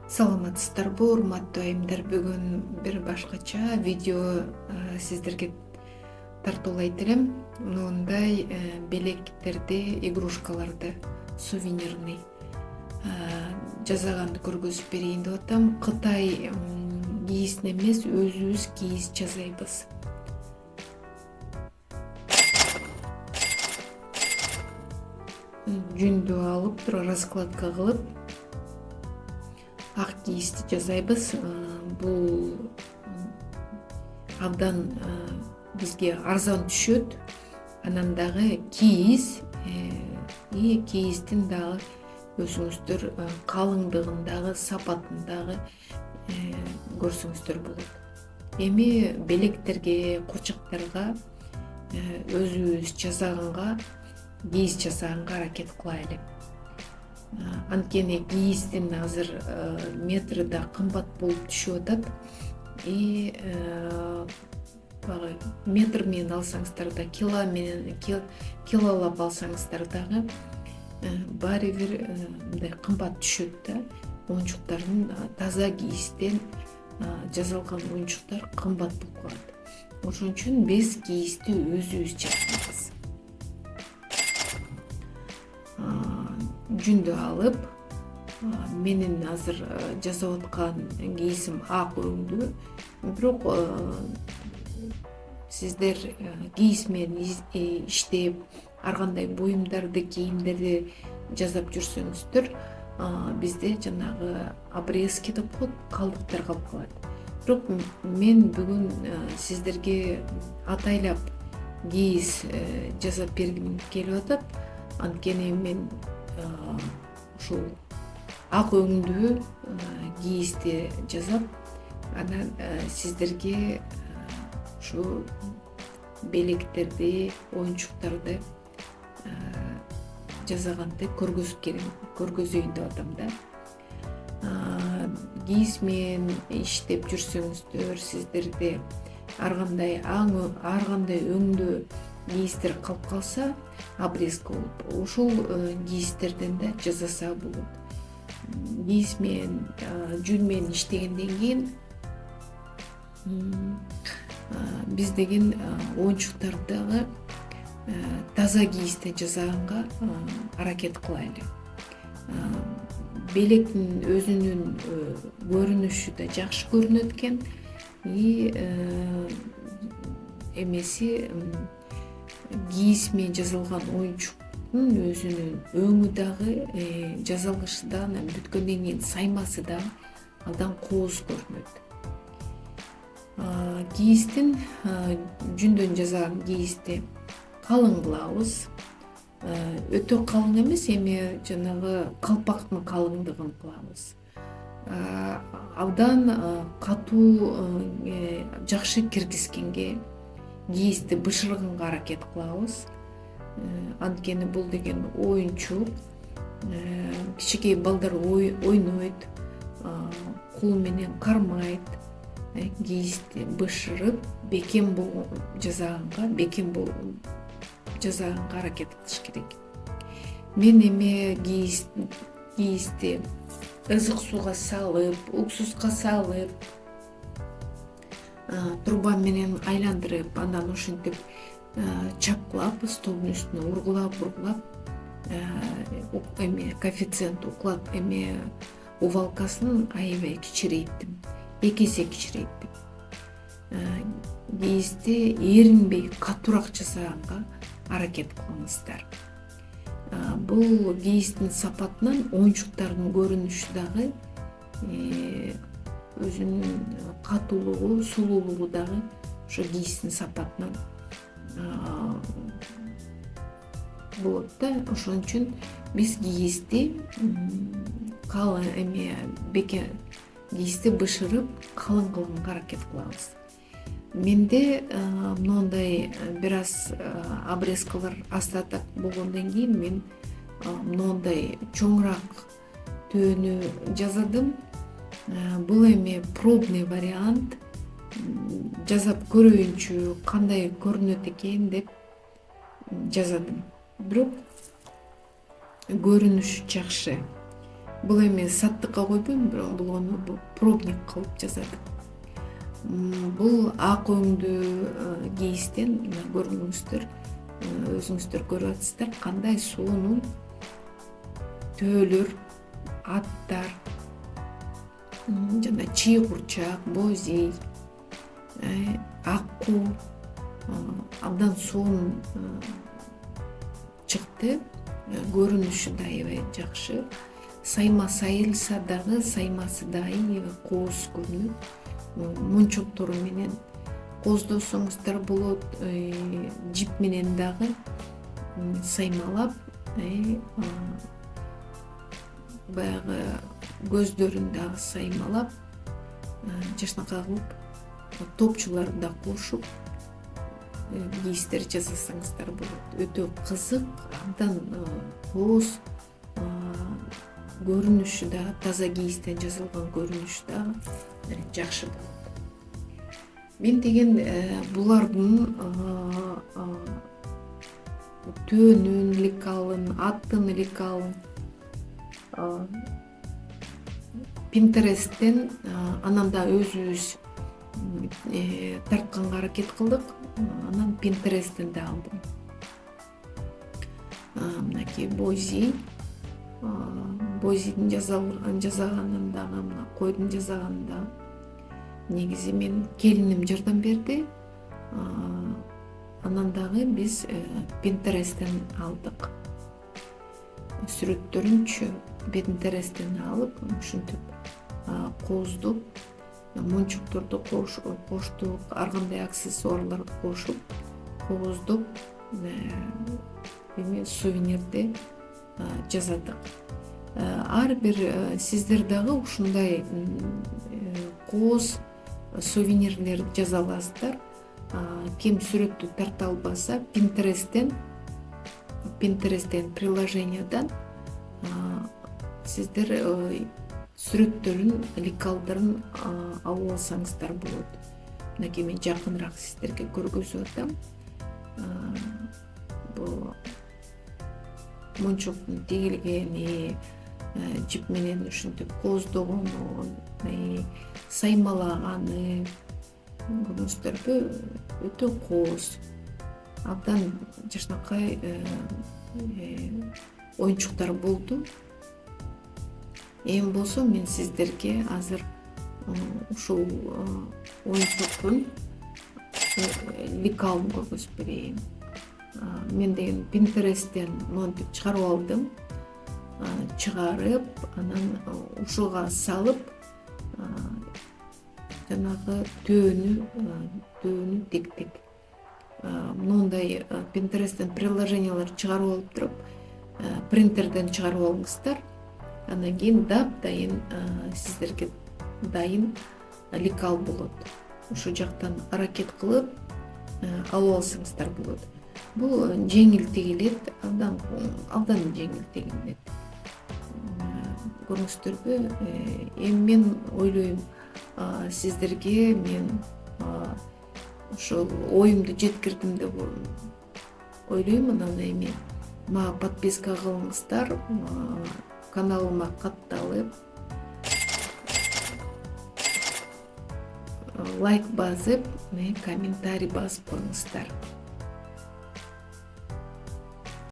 Саламатсыздарбы, урматтуу айымдар. Бүгүн бир башкача видео сиздерге тартуулайт элем. Мындай белектерди, игрушкаларды, сувенирный жасаганды көргөзүп берейин деп атам. Кытай кийисин эмес, өзүбүз кийиз жасайбыз. Жүндү алып, раскладка кылып, ак кийизди жасайбыз. Бул абдан бизге арзан түшөт. Анан дагы кийиз и кийиздин дагы өзүңүздөр калыңдыгын дагы, сапатын дагы көрсөңүздөр болот. Эми белектерге, курчактарга өзүбүз жасаганга, кийиз жасаганга аракет кылайлы. Анткени кийиздин азыр метри да кымбат болуп түшүп атат. И метр менен алсаңыздар да, килолап алсаңыздар дагы баары бир мындай кымбат түшөт да. Оюнчуктардын таза кийизден жасалган оюнчуктар кымбат болуп калат. Ошон үчүн биз кийизди өзүбүз жасайбыз. Жүндү алып, менин азыр жасап аткан кийизим ак өңдүү. Бирок сиздер кийиз менен иштеп, ар кандай буюмдарды, кийимдерди жасап жүрсөңүздөр, бизде жанагы обрезки деп коет, калдыктар калып калат. Бирок мен бүгүн сиздерге атайлап кийиз жасап бергим келип атат. Анткени мен ушул ак өңдүү кийизди жасап, анан сиздерге ушу белектерди, оюнчуктарды жасаганды көргөзөйүн деп атам да. Кийиз менен иштеп жүрсөңүздөр, сиздерде ар кандай өңдүү кийиздер калып калса, обрезка болуп, ушул кийиздерден да жасаса болот. Кийиз менен, жүн менен иштегенден кийин биз деген оюнчуктарды таза кийизден жасаганга аракет кылайлы. Белектин өзүнүн көрүнүшү да жакшы көрүнөт экен. И эмеси кийиз менен жасалган оюнчуктун өзүнүн өңү дагы, жасалышы да, анан бүткөндөн кийин саймасы да абдан кооз көрүнөт. Кийиздин, жүндөн жасаган кийизди калың кылабыз. Өтө калың эмес, эми жанагы калпактын калыңдыгын кылабыз. Абдан катуу, жакшы киргизгенге, кийизди бышырганга аракет кылабыз. Анткени бул деген оюнчук, кичинекей балдар ойнойт, кол менен кармайт. Кийизди бышырып, бекем жасаганга аракет кылыш керек. Мен эми кийизди ызык сууга салып, уксуска салып, труба менен айландырып, андан ушинтип чапкылап, столдун үстүнө ургулап, эми коэффициент уклап, эми увалкасын аябай кичирейттим, 2 эсе кичирейттим. Кийизди эринбей, катуураак жасаганга аракет кылыңыздар. Бул кийиздин сапатынан оюнчуктардын көрүнүшү дагы, өзүнүн катуулугу, сулуулугу дагы ошо кийиздин сапатынан болот да. Ошон үчүн биз кийизди кийизди бышырып, калың кылганга аракет кылабыз. Менде мындай бир аз обрезкалар астатак болгондон кийин мен мындай чоңураак төөнү жасадым. Бул эми пробный вариант. Жасап көрөйүнчү, кандай көрүнөт экен деп жасадым. Бирок көрүнүшү жакшы. Бул эми саттыкка койбойм, бирок бул ону пробник кылып жасадым. Бул ак өңдүү кийизден мына көрдүңүздөр, өзүңүздөр көрүп атасыздар кандай суунун төөлөр, аттар, жана чый курчак, боз ий, аккуу абдан суун чыкты. Көрүнүшү да аябай жакшы. Сайма сайылса дагы саймасы да аябай кооз көрүнөт. Мончоктору менен кооздосоңуздар болот, жип менен дагы саймалап, баягы көздөрүн дагы саймалап, жакшынакай кылып топчуларды да кошуп кийиздер жасасаңыздар болот. Өтө кызык, абдан кооз, көрүнүшү да таза кийизден жасалган көрүнүшү да жакшы болот. Мен деген булардын төөнүн лекалын, аттын лекалын Pinterest'ten анан да өзүбүз тартканга аракет кылдык. Анан Pinterest'ten да алдым. Мынакей боз-ий, боз-ийдин жасаганын дагы, мына койдун жасаганын дагы негизи мен келиним жардам берди. Анан дагы биз Pinterest'ten алдык. Сүрөттөрүнчү Pinterest'ten алып, ушинтип кооздуп, мончокторду коштук, ар кандай аксессуарларды кошуп, кооздуп, эми сувенирди жасадык. Ар бир сиздер дагы ушундай кооз сувенирлерди жаза аласыздар. Ким сүрөттү тарта албаса, Pinterest'ten приложениядан сиздер сүрөттөрүн, лекалдарын алып алсаңыздар болот. Мынакей мен жакыныраак сиздерге көргөзүп атам. Бул мончоктун тигилгени, жип менен ушинтип кооздогону, саймалаганы, көрдүңүздөрбү, өтө кооз, абдан жакшынакай оюнчуктар болду. Эми болсо мен сиздерге азыр ушул оюнчуктун лекалын көргөзүп берейин. Мен деген Pinterest'ten монтип чыгарып алдым. Чыгарып, анан ушуга салып, жанагы төөнү тиктик. Мындай Pinterest'ten приложениялар чыгарып алып туруп, принтерден чыгарып алыңыздар. Анан кийин дайын сиздерге дайын лекал болот. Ушу жактан аракет кылып алып алсаңыздар болот. Бул жеңил тигилет, абдан жеңил тигилет. Көрдүңүздөрбү? Эми мен ойлойм, сиздерге мен ошол оюмду жеткирдим деп ойлойм. Анан эми мага подписка кылыңыздар, каналыма катталып, лайк басып, комментарий басып коюңуздар.